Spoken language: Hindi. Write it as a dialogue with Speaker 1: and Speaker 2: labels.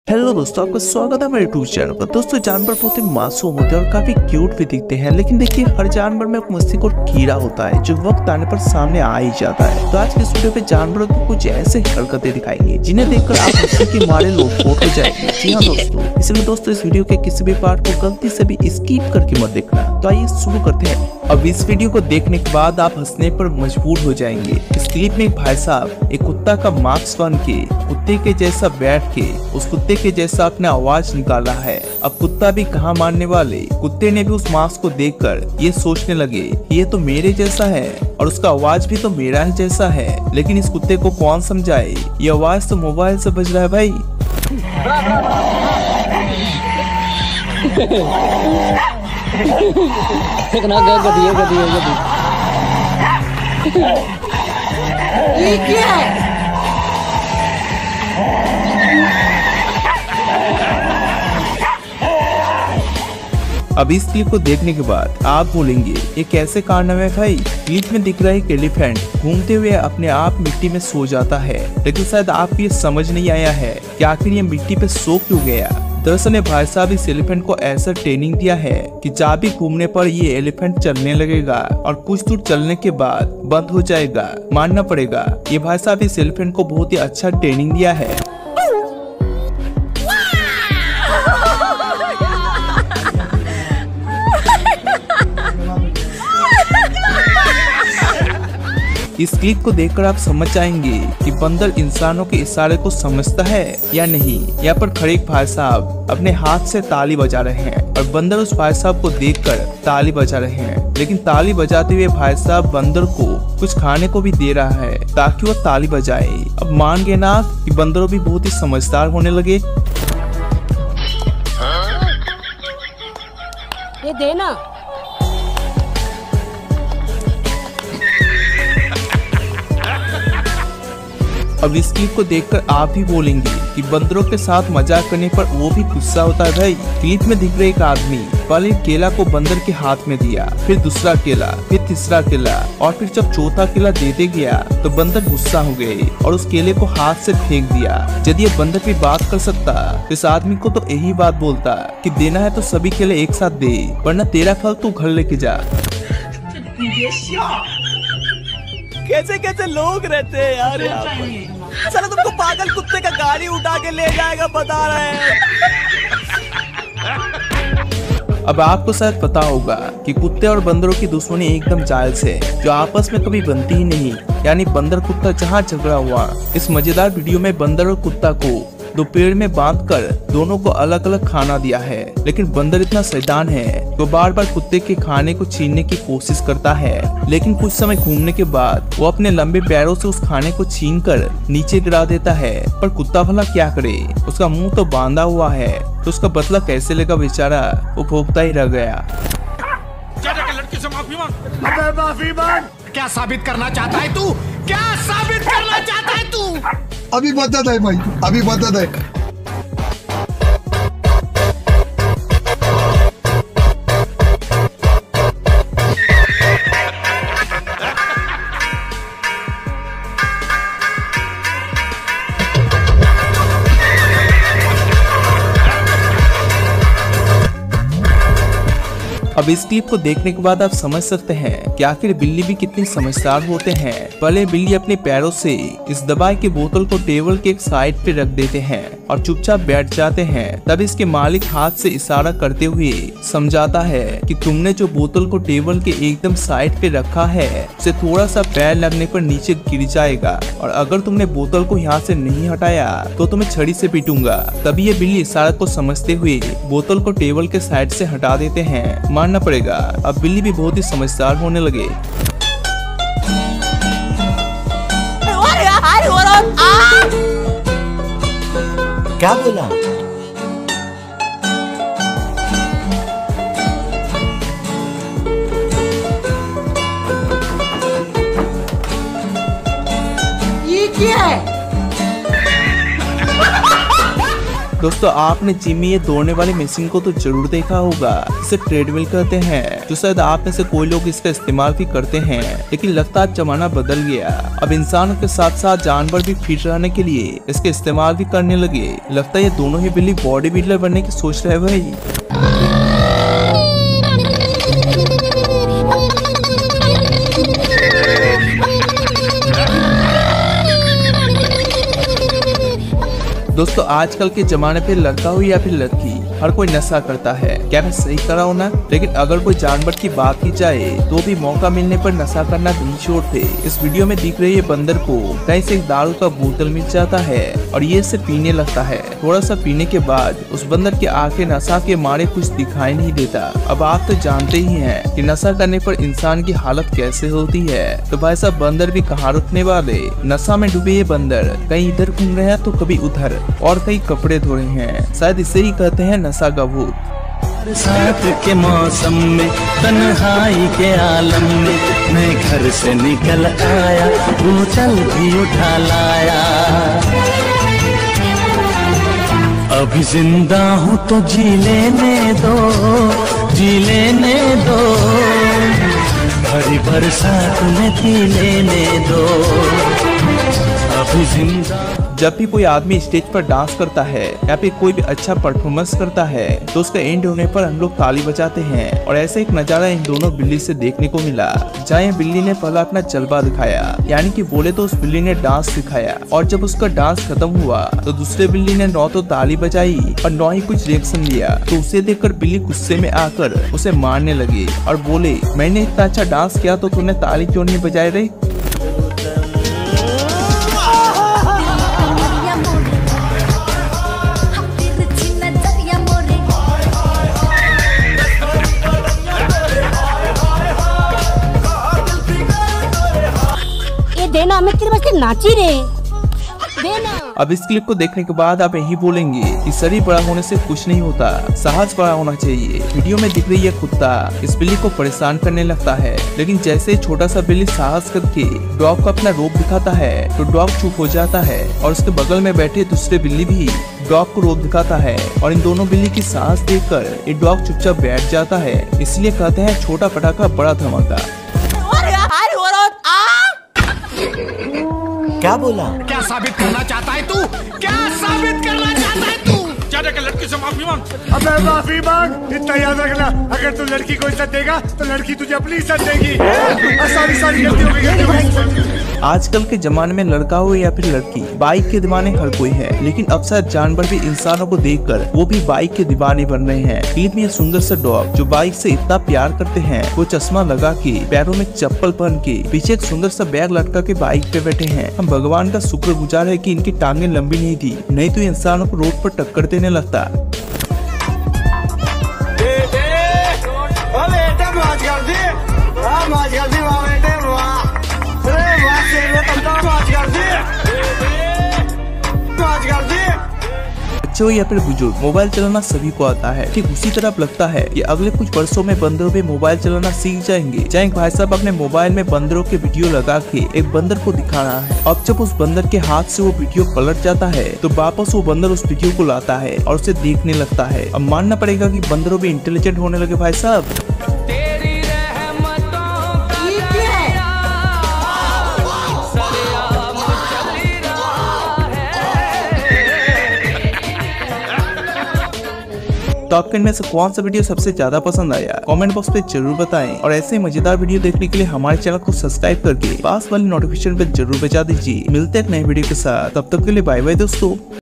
Speaker 1: हेलो दोस्तों, आपका स्वागत है मेरे यूट्यूब चैनल पर। दोस्तों, जानवर बहुत ही मासूम होते हैं और काफी क्यूट भी दिखते हैं, लेकिन देखिए हर जानवर में एक मस्तिष्क कीड़ा होता है जो वक्त आने पर सामने आ ही जाता है। तो आज के इस वीडियो पे जानवरों की कुछ ऐसे हरकतें दिखाएंगे जिन्हें देखकर आप हंसी के मारे लोटपोट हो जाएंगे। जी हाँ दोस्तों, इसलिए दोस्तों इस वीडियो के किसी भी पार्ट को गलती से भी स्किप करके मत देखना। तो आइए शुरू करते हैं। अब इस वीडियो को देखने के बाद आप हंसने पर मजबूर हो जाएंगे। इस क्लिप में एक भाई साहब एक कुत्ता का मास्क पहन के कुत्ते के जैसा बैठ के उस कुत्ते के जैसा अपना आवाज निकाला है। अब कुत्ता भी कहाँ मानने वाले, कुत्ते ने भी उस मास्क को देखकर ये सोचने लगे ये तो मेरे जैसा है और उसका आवाज भी तो मेरा ही जैसा है। लेकिन इस कुत्ते को कौन समझाए, ये आवाज तो मोबाइल से बज रहा है भाई।
Speaker 2: ये क्या है?
Speaker 1: अब इस क्लिप को देखने के बाद आप बोलेंगे ये कैसे कारनामा है भाई। क्लिप में दिख रहा है एक एलिफेंट घूमते हुए अपने आप मिट्टी में सो जाता है, लेकिन शायद आपको ये समझ नहीं आया है कि आखिर ये मिट्टी पे सो क्यों गया। दरअसल भाई साहब इस एलिफेंट को ऐसा ट्रेनिंग दिया है कि जहाँ भी घूमने पर ये एलिफेंट चलने लगेगा और कुछ दूर चलने के बाद बंद हो जाएगा। मानना पड़ेगा ये भाई साहब इस एलिफेंट को बहुत ही अच्छा ट्रेनिंग दिया है। इस क्लिप को देखकर आप समझ जाएंगे कि बंदर इंसानों के इशारे को समझता है या नहीं। यहाँ पर खड़े एक भाई साहब अपने हाथ से ताली बजा रहे हैं और बंदर उस भाई साहब को देखकर ताली बजा रहे हैं, लेकिन ताली बजाते हुए भाई साहब बंदर को कुछ खाने को भी दे रहा है ताकि वो ताली बजाए। अब मान गए ना कि बंदरों भी बहुत ही समझदार होने लगे।
Speaker 2: ये देना।
Speaker 1: अब इस क्लिप को देखकर आप भी बोलेंगे कि बंदरों के साथ मजाक करने पर वो भी गुस्सा होता है भाई। क्लिप में दिख रहे एक आदमी पहले केला को बंदर के हाथ में दिया, फिर दूसरा केला, फिर तीसरा केला और फिर जब चौथा केला देते गया तो बंदर गुस्सा हो गए और उस केले को हाथ से फेंक दिया। यदि ये बंदर भी बात कर सकता तो इस आदमी को तो यही बात बोलता कि देना है तो सभी केले एक साथ दे, वरना तेरा फल तू घर लेके जा।
Speaker 3: कैसे कैसे लोग रहते हैं यार यहाँ पर। चलो तुमको पागल कुत्ते का गाड़ी उठा के ले जाएगा बता रहे हैं।
Speaker 1: अब आपको शायद पता होगा कि कुत्ते और बंदरों की दुश्मनी एकदम जायज है जो आपस में कभी बनती ही नहीं, यानी बंदर कुत्ता जहाँ झगड़ा हुआ। इस मजेदार वीडियो में बंदर और कुत्ता को दो पेड़ में बांधकर दोनों को अलग अलग खाना दिया है, लेकिन बंदर इतना शैतान है तो बार बार कुत्ते के खाने को छीनने की कोशिश करता है। लेकिन कुछ समय घूमने के बाद वो अपने लंबे पैरों से उस खाने को छीनकर नीचे गिरा देता है। पर कुत्ता भला क्या करे, उसका मुंह तो बांधा हुआ है तो उसका बदला कैसे लेगा बेचारा, वो भोगता ही रह गया।
Speaker 4: लड़की से माफी मांग। क्या साबित करना चाहता है तू? क्या साबित करना चाहता है तू?
Speaker 5: अभी बता दे भाई, अभी बता दे।
Speaker 1: अब इस क्लिप को देखने के बाद आप समझ सकते हैं कि आखिर बिल्ली भी कितनी समझदार होते हैं। पहले बिल्ली अपने पैरों से इस दवाई की बोतल को टेबल के एक साइड पे रख देते हैं और चुपचाप बैठ जाते हैं। तब इसके मालिक हाथ से इशारा करते हुए समझाता है कि तुमने जो बोतल को टेबल के एकदम साइड पे रखा है उसे थोड़ा सा पैर लगने पर नीचे गिर जाएगा और अगर तुमने बोतल को यहाँ से नहीं हटाया तो तुम्हें छड़ी से पीटूंगा। तभी ये बिल्ली इशारा को समझते हुए बोतल को टेबल के साइड से हटा देते हैं। मानना पड़ेगा अब बिल्ली भी बहुत ही समझदार होने लगे।
Speaker 3: क्या बोला?
Speaker 2: ये क्या है?
Speaker 1: दोस्तों आपने जिम में ये दौड़ने वाली मशीन को तो जरूर देखा होगा। इसे ट्रेडमिल कहते हैं, जो शायद आप में से कोई लोग इसका इस्तेमाल भी करते हैं। लेकिन लगता है जमाना बदल गया, अब इंसानों के साथ साथ जानवर भी फिट रहने के लिए इसके इस्तेमाल भी करने लगे। लगता है ये दोनों ही बिल्ली बॉडी बिल्डर बनने की सोच रहे भाई। दोस्तों आजकल के जमाने पे लड़का हो या फिर लड़की, हर कोई नशा करता है। क्या मैं सही कर रहा हूँ ना? लेकिन अगर कोई जानवर की बात की जाए तो भी मौका मिलने पर नशा करना नहीं छोड़ते। इस वीडियो में दिख रही है बंदर को कहीं से एक दारू का बोतल मिल जाता है और ये इसे पीने लगता है। थोड़ा सा पीने के बाद उस बंदर की आंखें नशा के मारे कुछ दिखाई नहीं देता। अब आप तो जानते ही हैं कि नशा करने पर इंसान की हालत कैसे होती है। तो भाई साहब बंदर भी कहाँ रुकने वाले। नशा में डूबे ये बंदर कहीं इधर घूम रहे हैं तो कभी उधर और कई कपड़े धो रहे हैं। शायद इसे ही कहते हैं नशा का भूत।
Speaker 6: बरसात के मौसम में तन्हाई के आलम में मैं घर से निकल आया, बोतल भी उठा लाया। अभी जिंदा हूँ तो जी लेने दो, जी लेने दो, भरी बरसात में पी लेने दो। अभी जिंदा।
Speaker 1: जब भी कोई आदमी स्टेज पर डांस करता है या फिर कोई भी अच्छा परफॉर्मेंस करता है तो उसका एंड होने पर हम लोग ताली बजाते हैं। और ऐसा एक नजारा इन दोनों बिल्ली से देखने को मिला, जहाँ बिल्ली ने पहला अपना जलवा दिखाया, यानी कि बोले तो उस बिल्ली ने डांस सिखाया। और जब उसका डांस खत्म हुआ तो दूसरे बिल्ली ने न तो ताली बजाई और न ही कुछ रिएक्शन लिया। तो उसे देखकर बिल्ली गुस्से में आकर उसे मारने लगी और बोले, मैंने इतना अच्छा डांस किया तो तूने ताली क्यों नहीं बजाई रही?
Speaker 2: देना मैं तेरे बस नाची रे देना।
Speaker 1: अब इस क्लिप को देखने के बाद आप यही बोलेंगे कि शरीर बड़ा होने से कुछ नहीं होता, साहस बड़ा होना चाहिए। वीडियो में दिख रही है कुत्ता इस बिल्ली को परेशान करने लगता है, लेकिन जैसे छोटा सा बिल्ली साहस करके डॉग को अपना रोप दिखाता है तो डॉग चुप हो जाता है और उसके बगल में बैठे दूसरे बिल्ली भी डॉग को रोप दिखाता है। और इन दोनों बिल्ली की साहस देखकर ये डॉग चुपचाप बैठ जाता है। इसलिए कहते हैं छोटा पटाखा बड़ा धमाका।
Speaker 6: क्या बोला?
Speaker 4: क्या साबित करना चाहता है तू? क्या साबित करना चाहता है तू? जाके लड़की से माफी मांग।
Speaker 7: अबे माफी मांग, इतना याद रखना, अगर तू लड़की को इज्जत देगा तो लड़की तुझे अपनी इज्जत देगी। सारी गलती हो गई।
Speaker 1: आजकल के जमाने में लड़का हो या फिर लड़की, बाइक के दीवाने हर कोई है। लेकिन अब शायद जानवर भी इंसानों को देखकर वो भी बाइक के दीवाने बन रहे हैं। ईद में ये सुंदर से डॉग जो बाइक से इतना प्यार करते हैं, वो चश्मा लगा के, पैरों में चप्पल पहन के, पीछे एक सुंदर सा बैग लटका के बाइक पे बैठे हैं। हम भगवान का शुक्रगुजार है कि इनकी टांगे लंबी नहीं थी, नहीं तो इंसानों को रोड पर टक्कर देने लगता। बच्चे हो या फिर बुजुर्ग, मोबाइल चलाना सभी को आता है। ठीक उसी तरह लगता है कि अगले कुछ वर्षों में बंदरों भी मोबाइल चलाना सीख जाएंगे। जहाँ भाई साहब अपने मोबाइल में बंदरों के वीडियो लगा के एक बंदर को दिखा रहा है। अब जब उस बंदर के हाथ से वो वीडियो पलट जाता है तो वापस वो बंदर उस वीडियो को लाता है और उसे देखने लगता है। अब मानना पड़ेगा कि बंदरों भी इंटेलिजेंट होने लगे भाई साहब। तो आपको इनमें से कौन सा वीडियो सबसे ज्यादा पसंद आया कमेंट बॉक्स पे जरूर बताएं। और ऐसे मजेदार वीडियो देखने के लिए हमारे चैनल को सब्सक्राइब करके पास वाली नोटिफिकेशन पे जरूर बजा दीजिए। मिलते हैं एक नए वीडियो के साथ, तब तक के लिए बाय बाय दोस्तों।